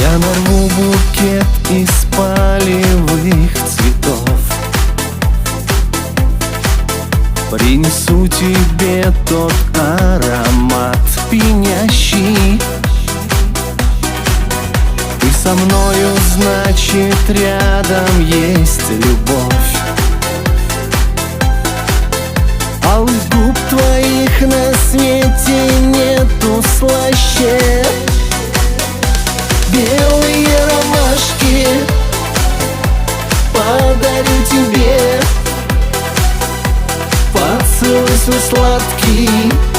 Я нарву букет из полевых цветов, принесу тебе тот аромат пьянящий. Ты со мною, значит, рядом есть любовь. Алых губ твоих на свете нету слаще. Белые ромашки подарю тебе, поцелуй свой сладкий.